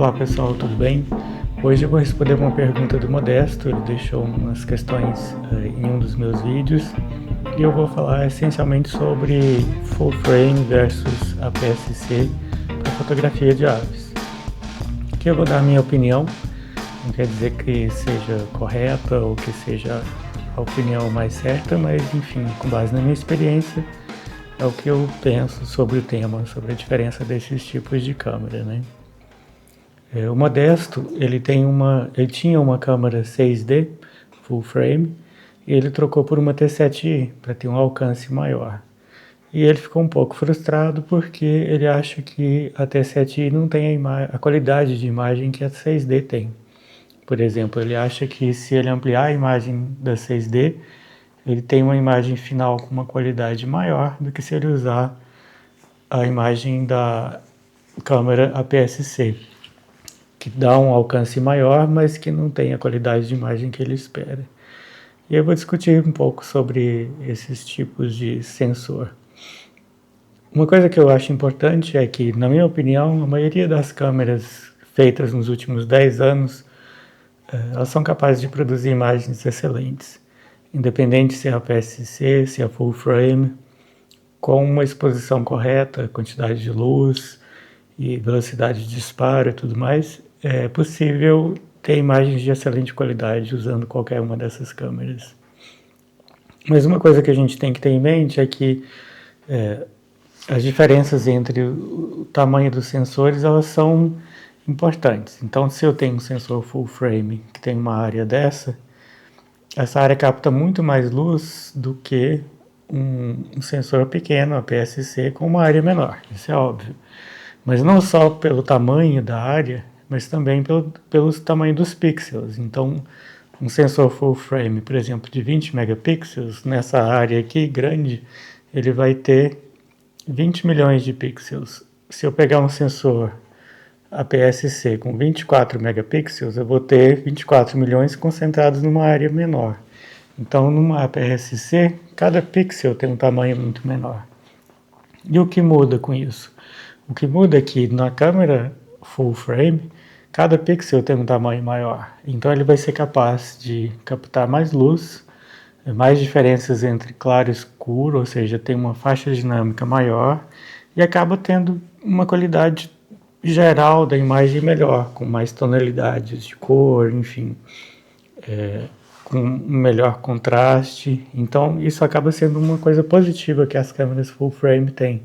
Olá pessoal, tudo bem? Hoje eu vou responder uma pergunta do Modesto. Ele deixou umas questões em um dos meus vídeos e eu vou falar essencialmente sobre full frame versus APS-C para fotografia de aves. Aqui eu vou dar a minha opinião, não quer dizer que seja correta ou que seja a opinião mais certa, mas enfim, com base na minha experiência, é o que eu penso sobre o tema, sobre a diferença desses tipos de câmera, né? O Modesto, ele tinha uma câmera 6D full frame e ele trocou por uma T7i para ter um alcance maior. E ele ficou um pouco frustrado porque ele acha que a T7i não tem a qualidade de imagem que a 6D tem. Por exemplo, ele acha que se ele ampliar a imagem da 6D, ele tem uma imagem final com uma qualidade maior do que se ele usar a imagem da câmera APS-C, que dá um alcance maior, mas que não tem a qualidade de imagem que ele espera. E eu vou discutir um pouco sobre esses tipos de sensor. Uma coisa que eu acho importante é que, na minha opinião, a maioria das câmeras feitas nos últimos 10 anos, elas são capazes de produzir imagens excelentes, independente se é APS-C, se é full frame, com uma exposição correta, quantidade de luz e velocidade de disparo e tudo mais. É possível ter imagens de excelente qualidade usando qualquer uma dessas câmeras. Mas uma coisa que a gente tem que ter em mente é que as diferenças entre o tamanho dos sensores, elas são importantes. Então, se eu tenho um sensor full frame que tem uma área dessa, essa área capta muito mais luz do que um sensor pequeno, APS-C, com uma área menor. Isso é óbvio. Mas não só pelo tamanho da área, mas também pelo tamanho dos pixels. Então, um sensor full frame, por exemplo, de 20 megapixels, nessa área aqui grande, ele vai ter 20 milhões de pixels. Se eu pegar um sensor APS-C com 24 megapixels, eu vou ter 24 milhões concentrados numa área menor. Então, numa APS-C, cada pixel tem um tamanho muito menor. E o que muda com isso? O que muda é que na câmera full frame, cada pixel tem um tamanho maior. Então ele vai ser capaz de captar mais luz, mais diferenças entre claro e escuro, ou seja, tem uma faixa dinâmica maior e acaba tendo uma qualidade geral da imagem melhor, com mais tonalidades de cor, enfim, com um melhor contraste. Então isso acaba sendo uma coisa positiva que as câmeras full frame têm.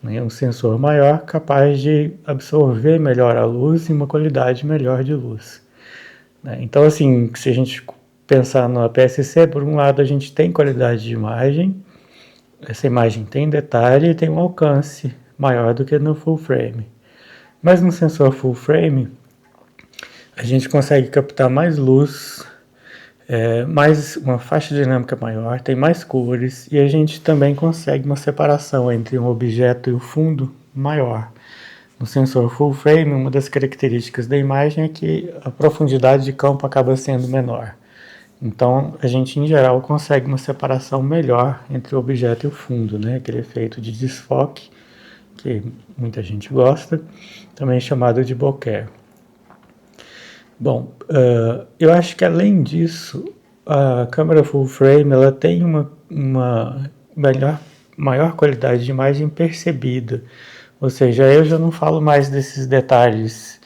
Um sensor maior capaz de absorver melhor a luz e uma qualidade melhor de luz. Então, assim, se a gente pensar no APS-C, por um lado a gente tem qualidade de imagem, essa imagem tem detalhe e tem um alcance maior do que no full frame. Mas no sensor full frame, a gente consegue captar mais luz, mais uma faixa dinâmica maior, tem mais cores e a gente também consegue uma separação entre um objeto e o fundo maior. No sensor full frame, uma das características da imagem é que a profundidade de campo acaba sendo menor. Então, a gente, em geral, consegue uma separação melhor entre o objeto e o fundo, né? Aquele efeito de desfoque, que muita gente gosta, também chamado de bokeh. Bom, eu acho que além disso, a câmera full frame ela tem uma maior qualidade de imagem percebida. Ou seja, eu já não falo mais desses detalhes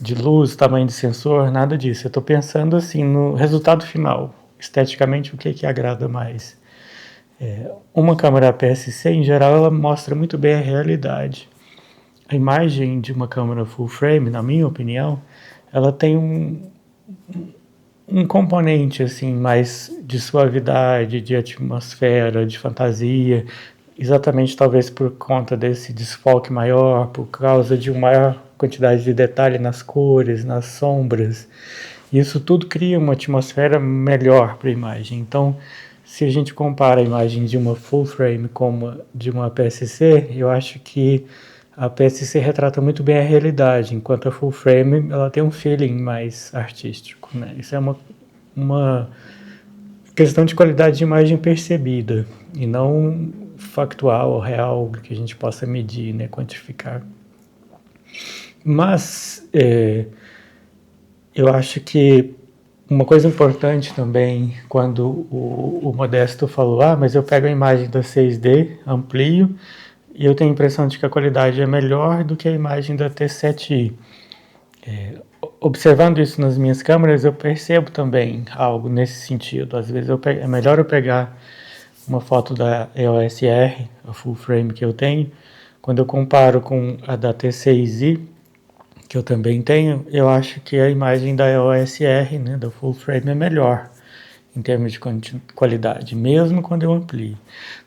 de luz, tamanho de sensor, nada disso. Eu estou pensando assim no resultado final, esteticamente o que agrada mais. Uma câmera APS-C, em geral, ela mostra muito bem a realidade. A imagem de uma câmera full frame, na minha opinião, ela tem um componente assim mais de suavidade, de atmosfera, de fantasia, exatamente talvez por conta desse desfoque maior, por causa de uma maior quantidade de detalhe nas cores, nas sombras. Isso tudo cria uma atmosfera melhor para a imagem. Então, se a gente compara a imagem de uma full frame com de uma APS-C, eu acho que a APS-C retrata muito bem a realidade, enquanto a full frame ela tem um feeling mais artístico, né? Isso é uma questão de qualidade de imagem percebida e não factual ou real que a gente possa medir, né, quantificar. Mas eu acho que uma coisa importante também, quando o Modesto falou, mas eu pego a imagem da 6D, amplio, e eu tenho a impressão de que a qualidade é melhor do que a imagem da T7i. Observando isso nas minhas câmeras, eu percebo também algo nesse sentido. Às vezes é melhor eu pegar uma foto da EOS R, a full frame que eu tenho, quando eu comparo com a da T6i, que eu também tenho, eu acho que a imagem da EOS R, né, da full frame, é melhor em termos de qualidade, mesmo quando eu amplio.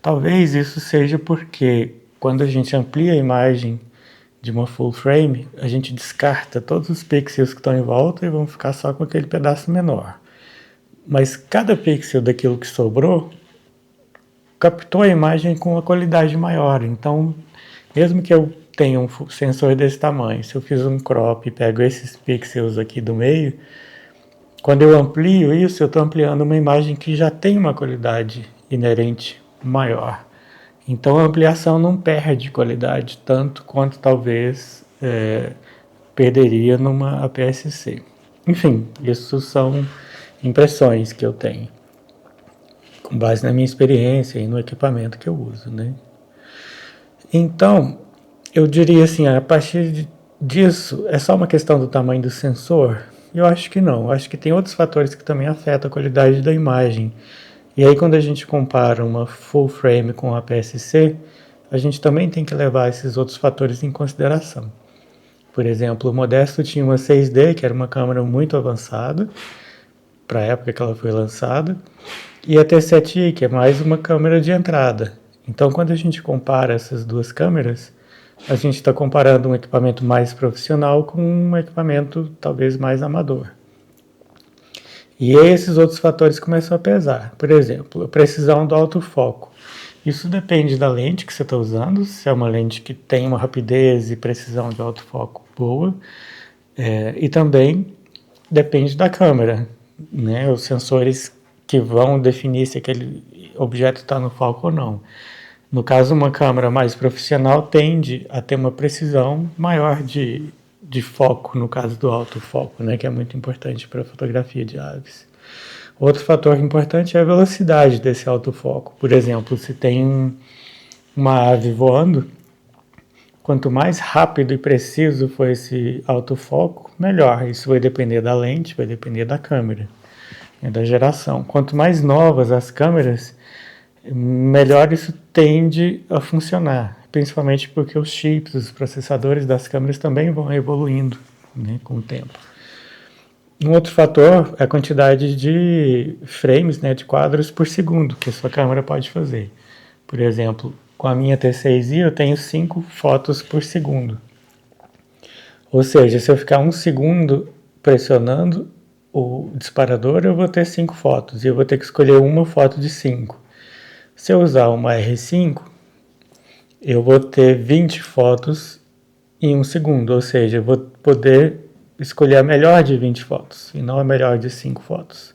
Talvez isso seja porque quando a gente amplia a imagem de uma full frame, a gente descarta todos os pixels que estão em volta e vão ficar só com aquele pedaço menor. Mas cada pixel daquilo que sobrou captou a imagem com uma qualidade maior. Então, mesmo que eu tenha um sensor desse tamanho, se eu fiz um crop e pego esses pixels aqui do meio, quando eu amplio isso, eu estou ampliando uma imagem que já tem uma qualidade inerente maior. Então a ampliação não perde qualidade tanto quanto talvez perderia numa APS-C. Enfim, isso são impressões que eu tenho, com base na minha experiência e no equipamento que eu uso, né? Então, eu diria assim, a partir disso, é só uma questão do tamanho do sensor? Eu acho que não. Eu acho que tem outros fatores que também afetam a qualidade da imagem. E aí, quando a gente compara uma full frame com a APS-C, a gente também tem que levar esses outros fatores em consideração. Por exemplo, o Modesto tinha uma 6D, que era uma câmera muito avançada, para a época que ela foi lançada, e a T7i, que é mais uma câmera de entrada. Então, quando a gente compara essas duas câmeras, a gente está comparando um equipamento mais profissional com um equipamento talvez mais amador. E esses outros fatores começam a pesar. Por exemplo, a precisão do autofoco. Isso depende da lente que você está usando, se é uma lente que tem uma rapidez e precisão de autofoco boa, e também depende da câmera, né? Os sensores que vão definir se aquele objeto está no foco ou não. No caso, uma câmera mais profissional tende a ter uma precisão maior de foco, no caso do autofoco, né, que é muito importante para a fotografia de aves. Outro fator importante é a velocidade desse autofoco. Por exemplo, se tem uma ave voando, quanto mais rápido e preciso for esse autofoco, melhor. Isso vai depender da lente, vai depender da câmera, da geração. Quanto mais novas as câmeras, melhor isso tende a funcionar, principalmente porque os chips, os processadores das câmeras também vão evoluindo, né, com o tempo. Um outro fator é a quantidade de frames, né, de quadros por segundo que a sua câmera pode fazer. Por exemplo, com a minha T6i eu tenho 5 fotos por segundo. Ou seja, se eu ficar 1 segundo pressionando o disparador, eu vou ter 5 fotos e eu vou ter que escolher uma foto de 5. Se eu usar uma R5, eu vou ter 20 fotos em 1 segundo, ou seja, eu vou poder escolher a melhor de 20 fotos e não a melhor de 5 fotos.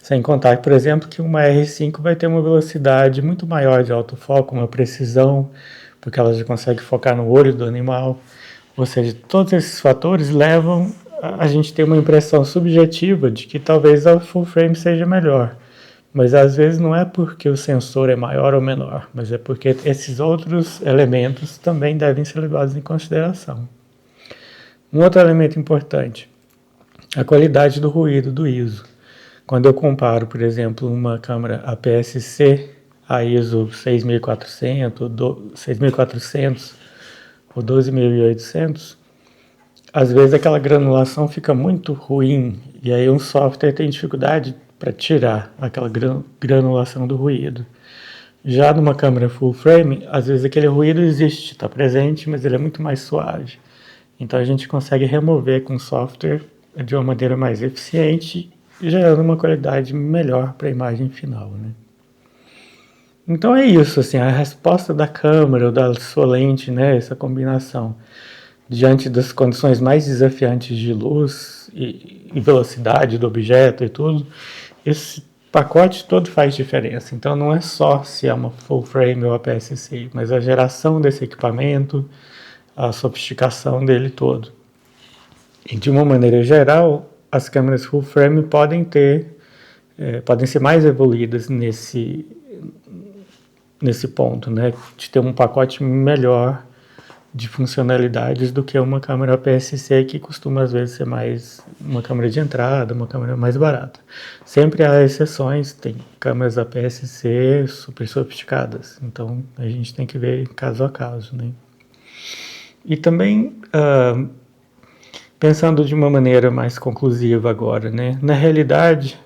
Sem contar, por exemplo, que uma R5 vai ter uma velocidade muito maior de autofoco, uma precisão, porque ela já consegue focar no olho do animal. Ou seja, todos esses fatores levam a gente ter uma impressão subjetiva de que talvez a full frame seja melhor. Mas às vezes não é porque o sensor é maior ou menor, mas é porque esses outros elementos também devem ser levados em consideração. Um outro elemento importante, a qualidade do ruído do ISO. Quando eu comparo, por exemplo, uma câmera APS-C, a ISO 6400 ou 12800, às vezes aquela granulação fica muito ruim e aí um software tem dificuldade para tirar aquela granulação do ruído. Já numa câmera full frame, às vezes aquele ruído existe, está presente, mas ele é muito mais suave. Então a gente consegue remover com software de uma maneira mais eficiente, gerando uma qualidade melhor para a imagem final, né? Então é isso, assim, a resposta da câmera ou da sua lente, né, essa combinação, diante das condições mais desafiantes de luz e velocidade do objeto e tudo, esse pacote todo faz diferença. Então não é só se é uma full frame ou APS-C, mas a geração desse equipamento, a sofisticação dele todo. E de uma maneira geral, as câmeras full frame podem ser mais evoluídas nesse ponto, né? De ter um pacote melhor de funcionalidades do que uma câmera APS-C, que costuma às vezes ser mais uma câmera de entrada, uma câmera mais barata. Sempre há exceções, tem câmeras APS-C super sofisticadas, então a gente tem que ver caso a caso, né? E também, pensando de uma maneira mais conclusiva agora, né? Na realidade,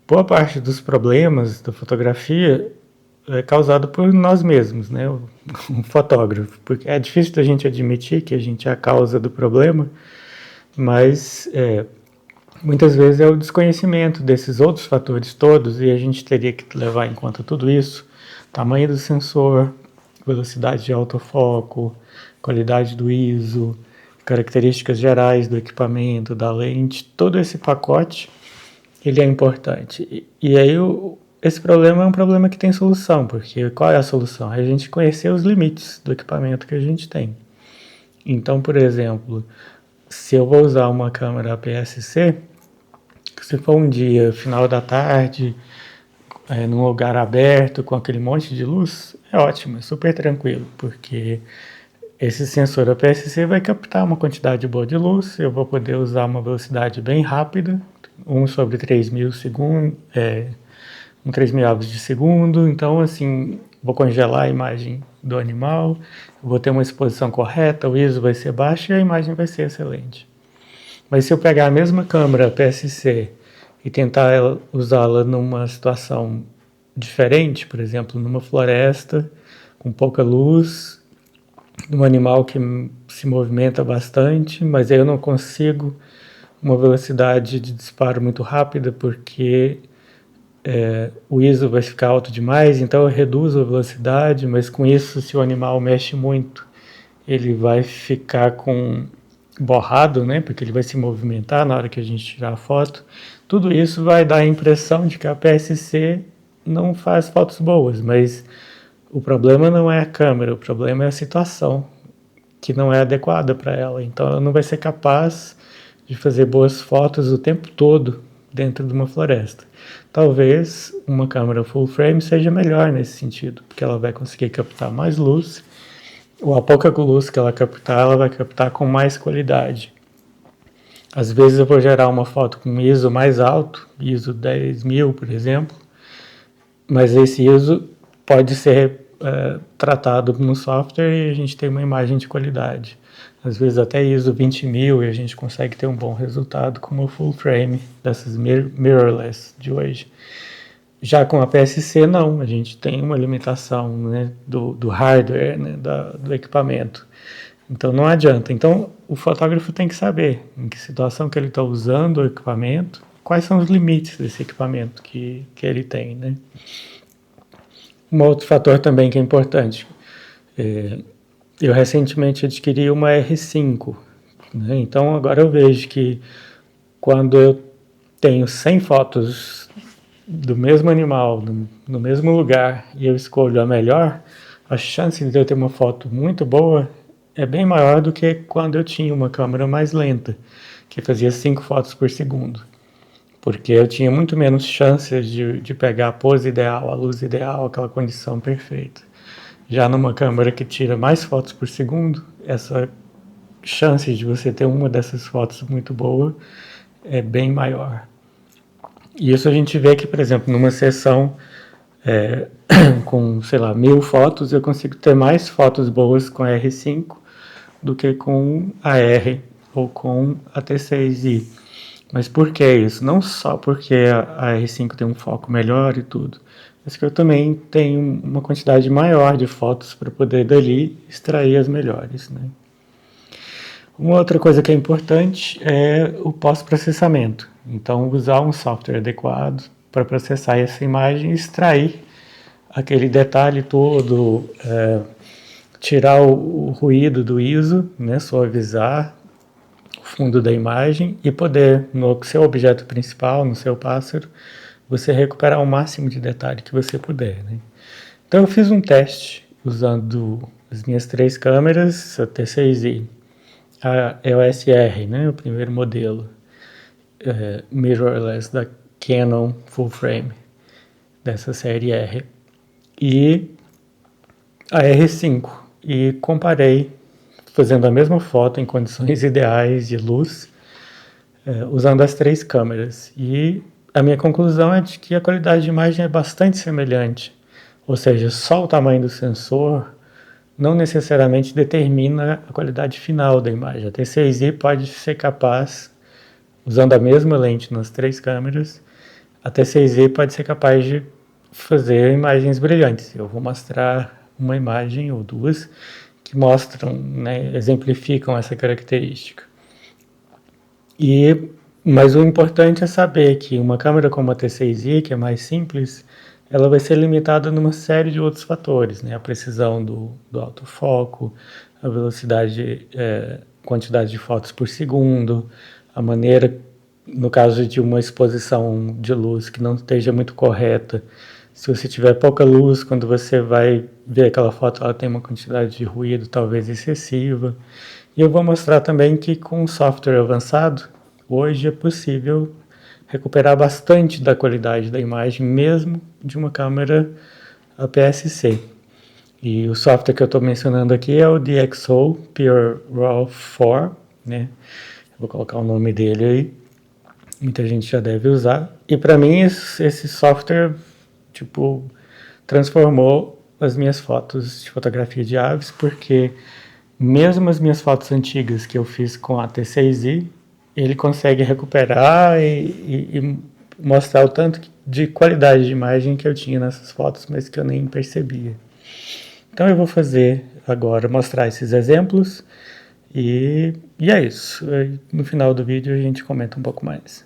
boa parte dos problemas da fotografia é causado por nós mesmos, né? O fotógrafo, porque é difícil da gente admitir que a gente é a causa do problema, mas muitas vezes é o desconhecimento desses outros fatores todos, e a gente teria que levar em conta tudo isso: tamanho do sensor, velocidade de autofoco, qualidade do ISO, características gerais do equipamento, da lente. Todo esse pacote ele é importante. E aí esse problema é um problema que tem solução, porque qual é a solução? É a gente conhecer os limites do equipamento que a gente tem. Então, por exemplo, se eu vou usar uma câmera APS-C, se for um dia, final da tarde, num lugar aberto, com aquele monte de luz, é ótimo, é super tranquilo, porque esse sensor APS-C vai captar uma quantidade boa de luz, eu vou poder usar uma velocidade bem rápida, 1/3000 segundos, 3.000 avos de segundo, então assim, vou congelar a imagem do animal, vou ter uma exposição correta, o ISO vai ser baixo e a imagem vai ser excelente. Mas se eu pegar a mesma câmera PSC e tentar usá-la numa situação diferente, por exemplo, numa floresta, com pouca luz, num animal que se movimenta bastante, mas aí eu não consigo uma velocidade de disparo muito rápida, porque o ISO vai ficar alto demais, então eu reduzo a velocidade, mas com isso, se o animal mexe muito, ele vai ficar borrado, né, porque ele vai se movimentar na hora que a gente tirar a foto. Tudo isso vai dar a impressão de que a PSC não faz fotos boas, mas o problema não é a câmera, o problema é a situação, que não é adequada para ela. Então ela não vai ser capaz de fazer boas fotos o tempo todo dentro de uma floresta. Talvez uma câmera full frame seja melhor nesse sentido, porque ela vai conseguir captar mais luz, ou a pouca luz que ela captar, ela vai captar com mais qualidade. Às vezes eu vou gerar uma foto com ISO mais alto, ISO 10.000, por exemplo, mas esse ISO pode ser tratado no software e a gente tem uma imagem de qualidade. Às vezes até ISO 20.000 e a gente consegue ter um bom resultado com uma full frame dessas mirrorless de hoje. Já com a PSC não, a gente tem uma limitação, né, do hardware, né, do equipamento. Então não adianta. Então o fotógrafo tem que saber em que situação que ele está usando o equipamento, quais são os limites desse equipamento que ele tem, né? Um outro fator também que é importante, eu recentemente adquiri uma R5, né? Então agora eu vejo que quando eu tenho 100 fotos do mesmo animal, no mesmo lugar, e eu escolho a melhor, a chance de eu ter uma foto muito boa é bem maior do que quando eu tinha uma câmera mais lenta, que fazia 5 fotos por segundo. Porque eu tinha muito menos chances de pegar a pose ideal, a luz ideal, aquela condição perfeita. Já numa câmera que tira mais fotos por segundo, essa chance de você ter uma dessas fotos muito boa é bem maior. E isso a gente vê que, por exemplo, numa sessão com, sei lá, 1.000 fotos, eu consigo ter mais fotos boas com a R5 do que com a R ou com a T6i. Mas por que isso? Não só porque a R5 tem um foco melhor e tudo, mas que eu também tenho uma quantidade maior de fotos para poder dali extrair as melhores, né? Uma outra coisa que é importante é o pós-processamento. Então, usar um software adequado para processar essa imagem e extrair aquele detalhe todo, tirar o ruído do ISO, né, suavizar o fundo da imagem e poder, no seu objeto principal, no seu pássaro, você recuperar o máximo de detalhe que você puder, né? Então eu fiz um teste usando as minhas 3 câmeras, a T6i, a EOS R, né, o primeiro modelo mirrorless da Canon Full Frame, dessa série R, e a R5, e comparei fazendo a mesma foto em condições ideais de luz, usando as 3 câmeras. E a minha conclusão é de que a qualidade de imagem é bastante semelhante, ou seja, só o tamanho do sensor não necessariamente determina a qualidade final da imagem. A T6i pode ser capaz, usando a mesma lente nas 3 câmeras, a T6i pode ser capaz de fazer imagens brilhantes. Eu vou mostrar uma imagem ou duas que mostram, né, exemplificam essa característica. Mas o importante é saber que uma câmera como a T6i, que é mais simples, ela vai ser limitada numa série de outros fatores, né? A precisão do autofoco, a velocidade, quantidade de fotos por segundo, a maneira, no caso de uma exposição de luz que não esteja muito correta, se você tiver pouca luz, quando você vai ver aquela foto, ela tem uma quantidade de ruído talvez excessiva. E eu vou mostrar também que com um software avançado, hoje é possível recuperar bastante da qualidade da imagem, mesmo de uma câmera APS-C. E o software que eu estou mencionando aqui é o DxO Pure RAW 4, né? Eu vou colocar o nome dele aí, muita gente já deve usar. E para mim esse software, tipo, transformou as minhas fotos de fotografia de aves, porque mesmo as minhas fotos antigas que eu fiz com a T6i, ele consegue recuperar e mostrar o tanto de qualidade de imagem que eu tinha nessas fotos, mas que eu nem percebia. Então eu vou fazer agora, mostrar esses exemplos e é isso. No final do vídeo a gente comenta um pouco mais.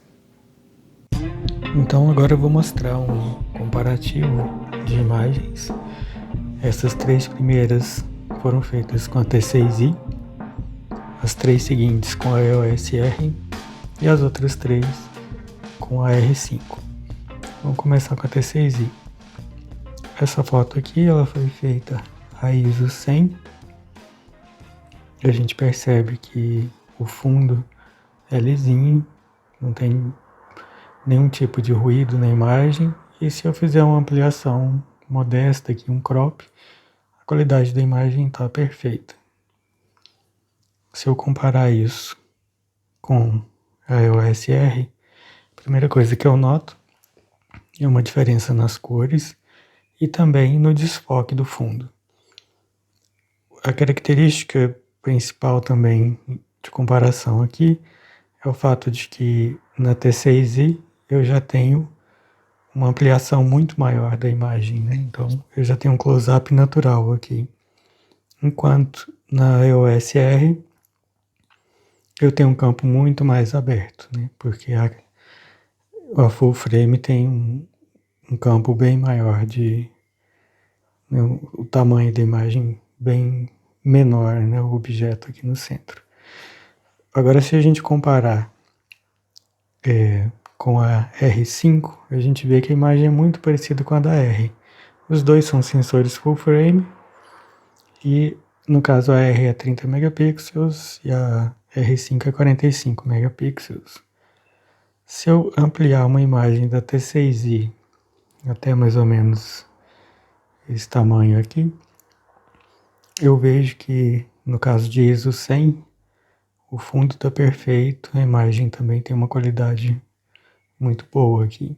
Então agora eu vou mostrar um comparativo de imagens. Essas 3 primeiras foram feitas com a T6i, as 3 seguintes com a EOS R e as outras 3 com a R5. Vamos começar com a T6i. Essa foto aqui ela foi feita a ISO 100. A gente percebe que o fundo é lisinho, não tem nenhum tipo de ruído na imagem. E se eu fizer uma ampliação modesta aqui, um crop, a qualidade da imagem está perfeita. Se eu comparar isso com a EOS R, a primeira coisa que eu noto é uma diferença nas cores e também no desfoque do fundo. A característica principal também de comparação aqui é o fato de que na T6i eu já tenho uma ampliação muito maior da imagem, né? Então eu já tenho um close-up natural aqui. Enquanto na EOS R eu tenho um campo muito mais aberto, né? Porque a full frame tem um campo bem maior né, o tamanho da imagem bem menor, né? O objeto aqui no centro. Agora, se a gente comparar com a R5, a gente vê que a imagem é muito parecida com a da R. Os dois são sensores full frame e, no caso, a R é 30 megapixels e a R5 é 45 megapixels. Se eu ampliar uma imagem da T6i até mais ou menos esse tamanho aqui, eu vejo que, no caso de ISO 100, o fundo está perfeito, a imagem também tem uma qualidade muito boa aqui.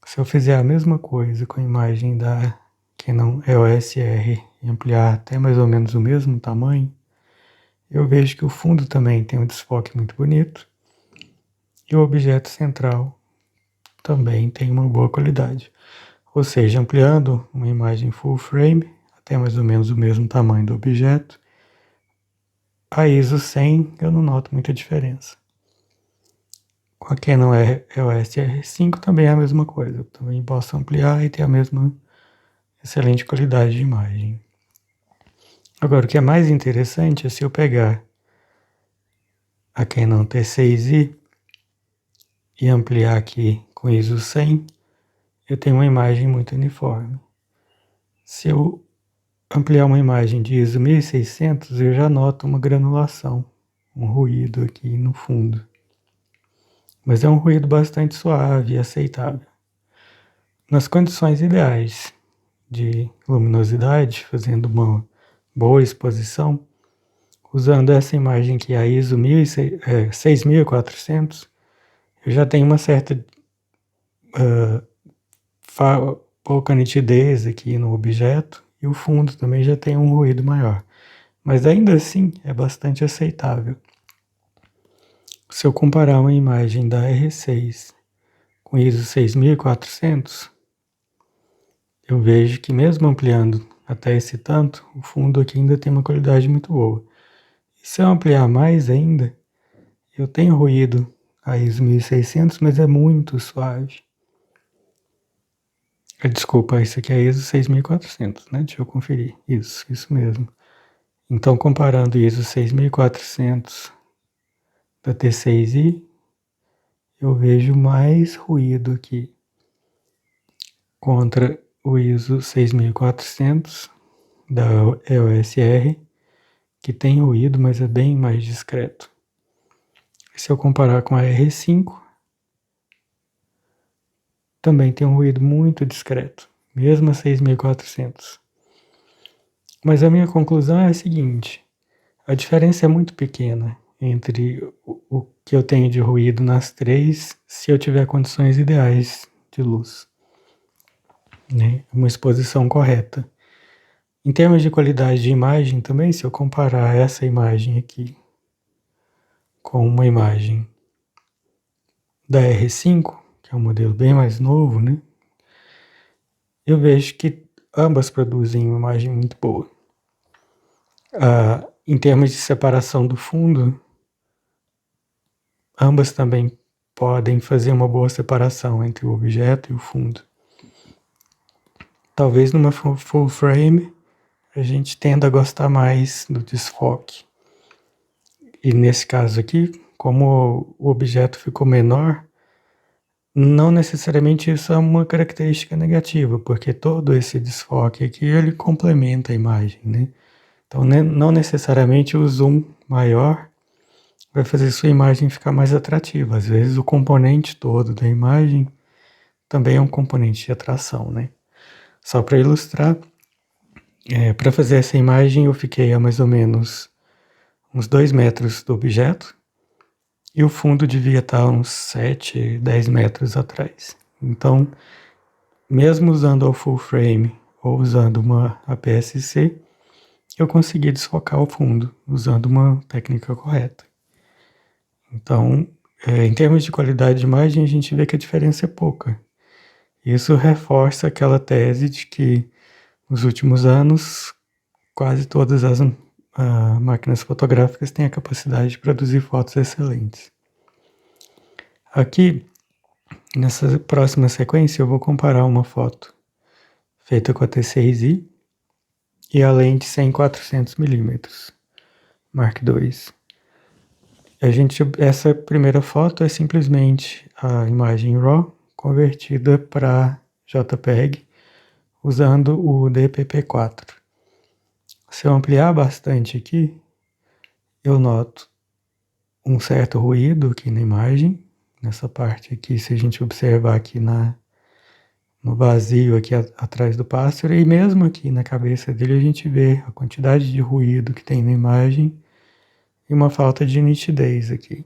Se eu fizer a mesma coisa com a imagem da Canon EOS R e ampliar até mais ou menos o mesmo tamanho, eu vejo que o fundo também tem um desfoque muito bonito e o objeto central também tem uma boa qualidade. Ou seja, ampliando uma imagem full frame até mais ou menos o mesmo tamanho do objeto, a ISO 100 eu não noto muita diferença. Com a Canon EOS R5 também é a mesma coisa, eu também posso ampliar e ter a mesma excelente qualidade de imagem. Agora, o que é mais interessante é se eu pegar a Canon T6i e ampliar aqui com ISO 100, eu tenho uma imagem muito uniforme. Se eu ampliar uma imagem de ISO 1600, eu já noto uma granulação, um ruído aqui no fundo. Mas é um ruído bastante suave e aceitável. Nas condições ideais de luminosidade, fazendo uma boa exposição, usando essa imagem que é a ISO 6400, eu já tenho uma certa pouca nitidez aqui no objeto e o fundo também já tem um ruído maior. Mas ainda assim é bastante aceitável. Se eu comparar uma imagem da R6 com ISO 6400, eu vejo que mesmo ampliando até esse tanto, o fundo aqui ainda tem uma qualidade muito boa. E se eu ampliar mais ainda, eu tenho ruído a ISO 1600, mas é muito suave. Desculpa, isso aqui é ISO 6400, né? Deixa eu conferir. Isso mesmo. Então, comparando ISO 6400 da T6i, eu vejo mais ruído aqui contra o ISO 6400 da EOS R, que tem ruído, mas é bem mais discreto. Se eu comparar com a R5, também tem um ruído muito discreto, mesmo a 6400. Mas a minha conclusão é a seguinte: a diferença é muito pequena entre o que eu tenho de ruído nas três, se eu tiver condições ideais de luz, né? Uma exposição correta. Em termos de qualidade de imagem também, se eu comparar essa imagem aqui com uma imagem da R5, que é um modelo bem mais novo, né? Eu vejo que ambas produzem uma imagem muito boa. Em termos de separação do fundo, ambas também podem fazer uma boa separação entre o objeto e o fundo. Talvez numa full frame a gente tenda a gostar mais do desfoque. E nesse caso aqui, como o objeto ficou menor, não necessariamente isso é uma característica negativa, porque todo esse desfoque aqui ele complementa a imagem, né? Então não necessariamente o zoom maior vai fazer sua imagem ficar mais atrativa. Às vezes o componente todo da imagem também é um componente de atração, né? Só para ilustrar, para fazer essa imagem eu fiquei a mais ou menos uns 2 metros do objeto e o fundo devia estar uns 7, 10 metros atrás. Então, mesmo usando o full frame ou usando uma APS-C, eu consegui desfocar o fundo usando uma técnica correta. Então, em termos de qualidade de imagem, a gente vê que a diferença é pouca. Isso reforça aquela tese de que nos últimos anos quase todas as máquinas fotográficas têm a capacidade de produzir fotos excelentes. Aqui, nessa próxima sequência, eu vou comparar uma foto feita com a T6i e a lente 100-400mm Mark II. Essa primeira foto é simplesmente a imagem RAW convertida para JPEG usando o DPP-4. Se eu ampliar bastante aqui, eu noto um certo ruído aqui na imagem, nessa parte aqui, se a gente observar aqui no vazio aqui atrás do pássaro, e mesmo aqui na cabeça dele a gente vê a quantidade de ruído que tem na imagem e uma falta de nitidez aqui.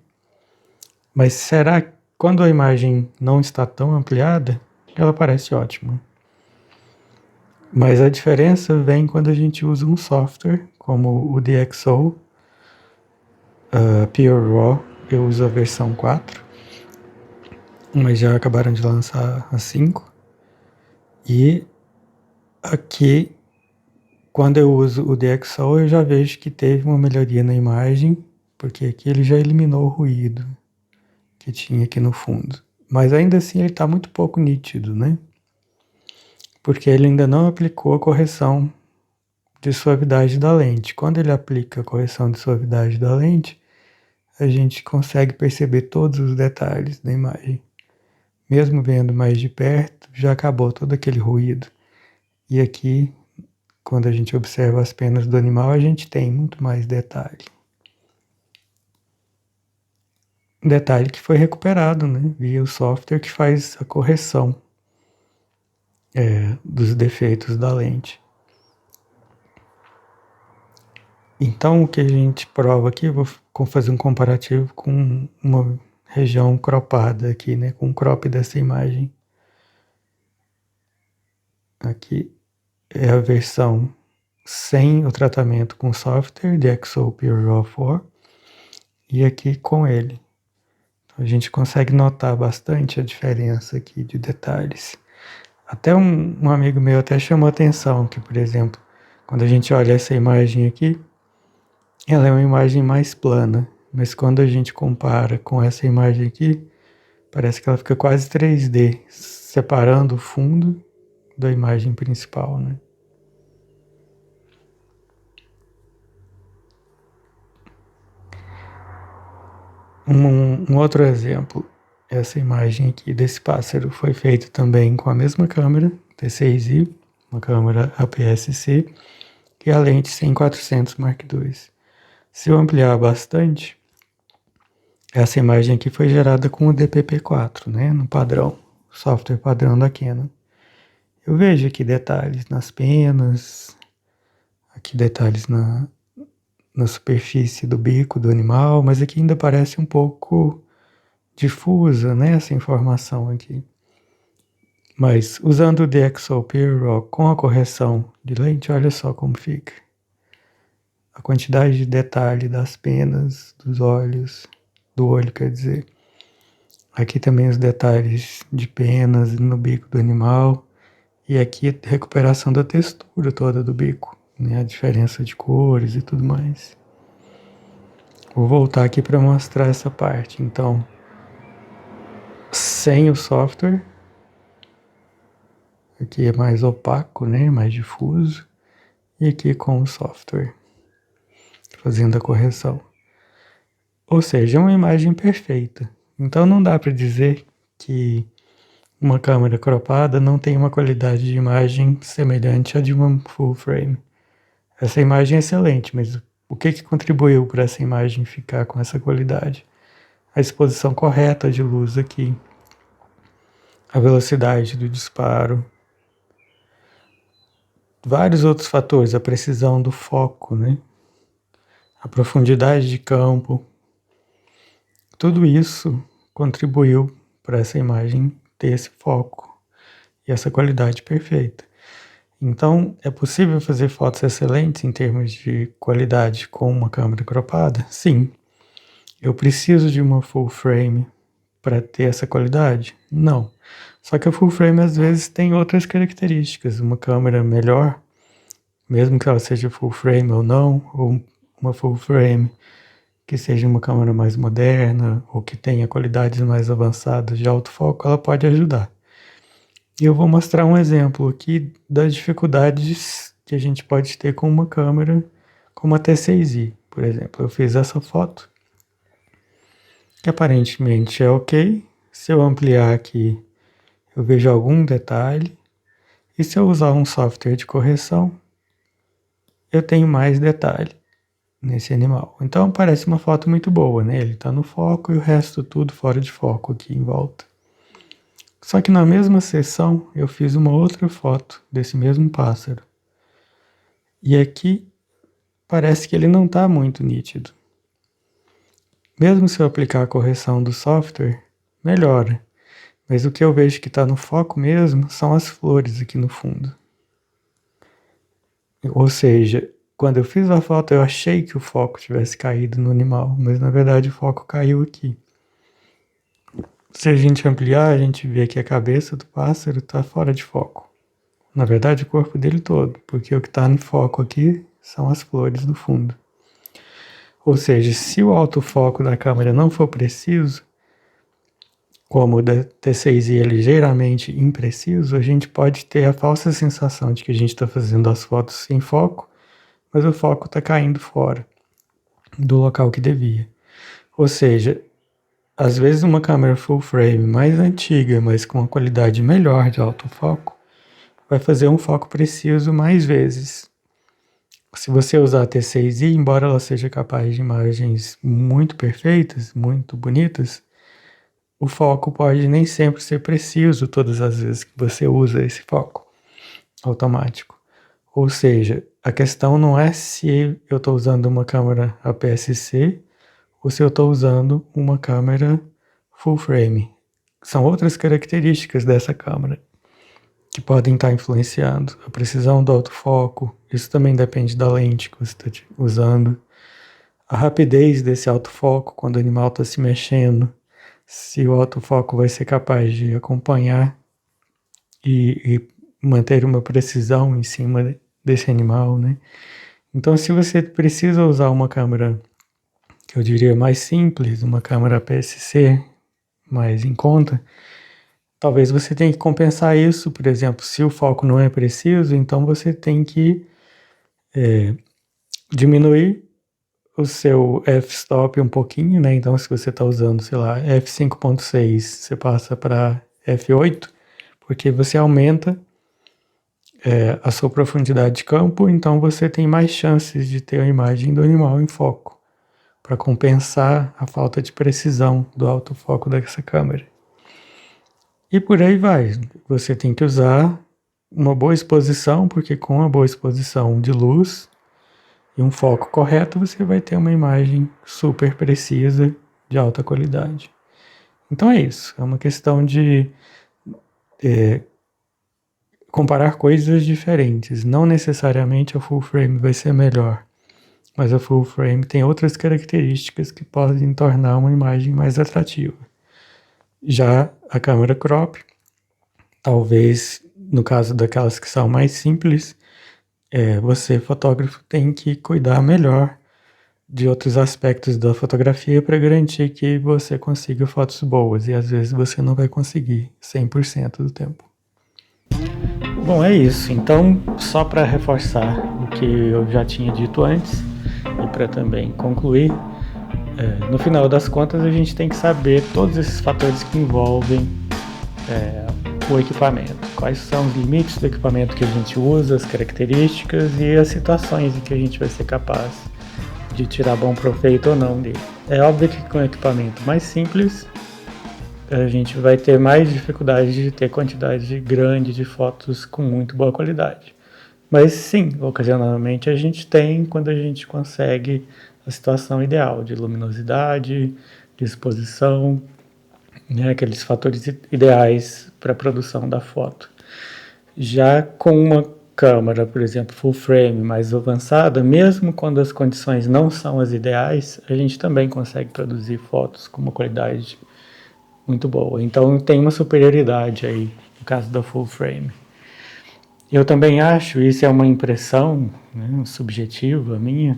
Mas será que quando a imagem não está tão ampliada, ela parece ótima? Mas a diferença vem quando a gente usa um software como o DxO, Pure Raw, eu uso a versão 4, mas já acabaram de lançar a 5. E aqui, quando eu uso o DxO, eu já vejo que teve uma melhoria na imagem, porque aqui ele já eliminou o ruído que tinha aqui no fundo. Mas ainda assim ele está muito pouco nítido, né? Porque ele ainda não aplicou a correção de suavidade da lente. Quando ele aplica a correção de suavidade da lente, a gente consegue perceber todos os detalhes da imagem. Mesmo vendo mais de perto, já acabou todo aquele ruído. E aqui quando a gente observa as penas do animal, a gente tem muito mais detalhe. Detalhe que foi recuperado, né, via o software que faz a correção dos defeitos da lente. Então, o que a gente prova aqui, eu vou fazer um comparativo com uma região cropada aqui, né, com o crop dessa imagem. Aqui é a versão sem o tratamento com software de XO Raw 4 e aqui com ele. Então, a gente consegue notar bastante a diferença aqui de detalhes. Até um amigo meu até chamou atenção que, por exemplo, quando a gente olha essa imagem aqui, ela é uma imagem mais plana, mas quando a gente compara com essa imagem aqui, parece que ela fica quase 3D, separando o fundo da imagem principal, né? Um outro exemplo, essa imagem aqui desse pássaro foi feita também com a mesma câmera, T6i, uma câmera APS-C, e a lente 100-400 Mark II. Se eu ampliar bastante, essa imagem aqui foi gerada com o DPP-4, né, no padrão, software padrão da Canon. Eu vejo aqui detalhes nas penas, aqui detalhes na superfície do bico do animal, mas aqui ainda parece um pouco difusa, né, essa informação aqui. Mas usando o DxO Raw com a correção de lente, olha só como fica. A quantidade de detalhe das penas, dos olhos, do olho, quer dizer. Aqui também os detalhes de penas no bico do animal. E aqui a recuperação da textura toda do bico, né, a diferença de cores e tudo mais. Vou voltar aqui para mostrar essa parte. Então, sem o software, aqui é mais opaco, né, mais difuso, e aqui com o software, fazendo a correção. Ou seja, é uma imagem perfeita. Então não dá para dizer que uma câmera cropada não tem uma qualidade de imagem semelhante à de uma full frame. Essa imagem é excelente, mas o que contribuiu para essa imagem ficar com essa qualidade? A exposição correta de luz aqui, a velocidade do disparo, vários outros fatores, a precisão do foco, né? A profundidade de campo, tudo isso contribuiu para essa imagem ter esse foco e essa qualidade perfeita. Então, é possível fazer fotos excelentes em termos de qualidade com uma câmera cropada? Sim. Eu preciso de uma full frame para ter essa qualidade? Não. Só que a full frame às vezes tem outras características. Uma câmera melhor, mesmo que ela seja full frame ou não, ou uma full frame que seja uma câmera mais moderna ou que tenha qualidades mais avançadas de autofoco, ela pode ajudar. E eu vou mostrar um exemplo aqui das dificuldades que a gente pode ter com uma câmera como a T6i, por exemplo. Eu fiz essa foto, que aparentemente é ok. Se eu ampliar aqui, eu vejo algum detalhe. E se eu usar um software de correção, eu tenho mais detalhe nesse animal. Então parece uma foto muito boa, né? Ele está no foco e o resto tudo fora de foco aqui em volta. Só que na mesma sessão eu fiz uma outra foto desse mesmo pássaro. E aqui parece que ele não está muito nítido. Mesmo se eu aplicar a correção do software, melhora. Mas o que eu vejo que está no foco mesmo são as flores aqui no fundo. Ou seja, quando eu fiz a foto eu achei que o foco tivesse caído no animal, mas na verdade o foco caiu aqui. Se a gente ampliar, a gente vê que a cabeça do pássaro está fora de foco. Na verdade, o corpo dele todo, porque o que está no foco aqui são as flores do fundo. Ou seja, se o autofoco da câmera não for preciso, como o da T6i é ligeiramente impreciso, a gente pode ter a falsa sensação de que a gente está fazendo as fotos sem foco, mas o foco está caindo fora do local que devia. Ou seja, às vezes uma câmera full frame mais antiga, mas com uma qualidade melhor de autofoco, vai fazer um foco preciso mais vezes. Se você usar a T6i, embora ela seja capaz de imagens muito perfeitas, muito bonitas, o foco pode nem sempre ser preciso todas as vezes que você usa esse foco automático. Ou seja, a questão não é se eu estou usando uma câmera APS-C ou se eu estou usando uma câmera full frame. São outras características dessa câmera que podem estar influenciando. A precisão do autofoco, isso também depende da lente que você está usando. A rapidez desse autofoco quando o animal está se mexendo, se o autofoco vai ser capaz de acompanhar e manter uma precisão em cima desse animal, né? Então, se você precisa usar uma câmera, que eu diria mais simples, uma câmera APS-C mais em conta, talvez você tenha que compensar isso. Por exemplo, se o foco não é preciso, então você tem que diminuir o seu f-stop um pouquinho, né? Então, se você está usando, sei lá, f5.6, você passa para f8, porque você aumenta a sua profundidade de campo, então você tem mais chances de ter a imagem do animal em foco, para compensar a falta de precisão do autofoco dessa câmera. E por aí vai. Você tem que usar uma boa exposição, porque com a boa exposição de luz e um foco correto, você vai ter uma imagem super precisa, de alta qualidade. Então é isso. É uma questão de comparar coisas diferentes. Não necessariamente a full frame vai ser melhor, mas a full frame tem outras características que podem tornar uma imagem mais atrativa. Já a câmera crop, talvez no caso daquelas que são mais simples, você, fotógrafo, tem que cuidar melhor de outros aspectos da fotografia para garantir que você consiga fotos boas, e às vezes você não vai conseguir 100% do tempo. Bom, é isso. Então, só para reforçar o que eu já tinha dito antes e para também concluir, no final das contas a gente tem que saber todos esses fatores que envolvem o equipamento. Quais são os limites do equipamento que a gente usa, as características e as situações em que a gente vai ser capaz de tirar bom proveito ou não dele. É óbvio que com equipamento mais simples, a gente vai ter mais dificuldade de ter quantidade grande de fotos com muito boa qualidade. Mas sim, ocasionalmente a gente tem quando a gente consegue a situação ideal de luminosidade, de exposição, né, aqueles fatores ideais para a produção da foto. Já com uma câmera, por exemplo, full frame mais avançada, mesmo quando as condições não são as ideais, a gente também consegue produzir fotos com uma qualidade muito boa. Então tem uma superioridade aí no caso da full frame. Eu também acho, isso é uma impressão, né, subjetiva minha,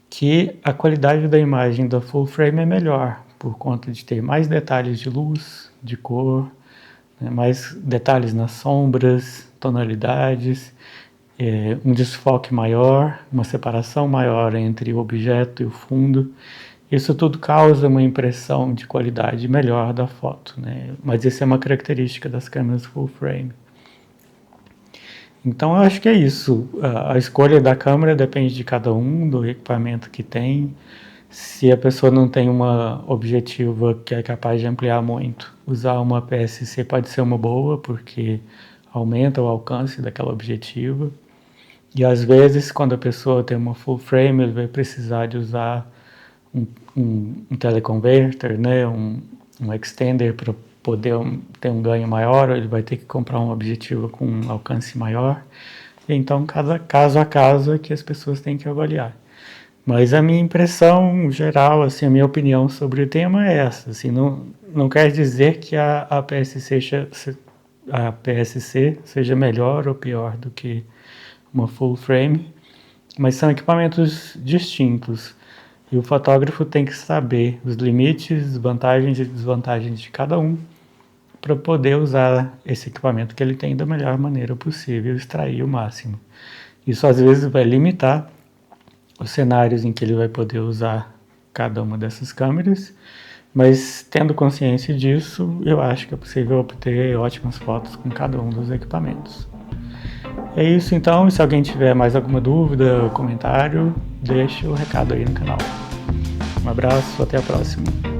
que a qualidade da imagem da full frame é melhor, por conta de ter mais detalhes de luz, de cor, né, mais detalhes nas sombras, tonalidades, um desfoque maior, uma separação maior entre o objeto e o fundo. Isso tudo causa uma impressão de qualidade melhor da foto, né? Mas isso é uma característica das câmeras full frame. Então eu acho que é isso. A escolha da câmera depende de cada um, do equipamento que tem. Se a pessoa não tem uma objetiva que é capaz de ampliar muito, usar uma APS-C pode ser uma boa, porque aumenta o alcance daquela objetiva. E às vezes, quando a pessoa tem uma full frame, ele vai precisar de usar um teleconverter, né, um extender para poder ter um ganho maior, ou ele vai ter que comprar um objetivo com um alcance maior. Então, caso a caso é que as pessoas têm que avaliar. Mas a minha impressão geral, assim, a minha opinião sobre o tema é essa. Assim, não quer dizer que a PSC seja melhor ou pior do que uma full frame, mas são equipamentos distintos. E o fotógrafo tem que saber os limites, vantagens e desvantagens de cada um para poder usar esse equipamento que ele tem da melhor maneira possível, extrair o máximo. Isso às vezes vai limitar os cenários em que ele vai poder usar cada uma dessas câmeras, mas tendo consciência disso, eu acho que é possível obter ótimas fotos com cada um dos equipamentos. É isso então, e se alguém tiver mais alguma dúvida ou comentário, deixa o recado aí no canal. Um abraço, até a próxima.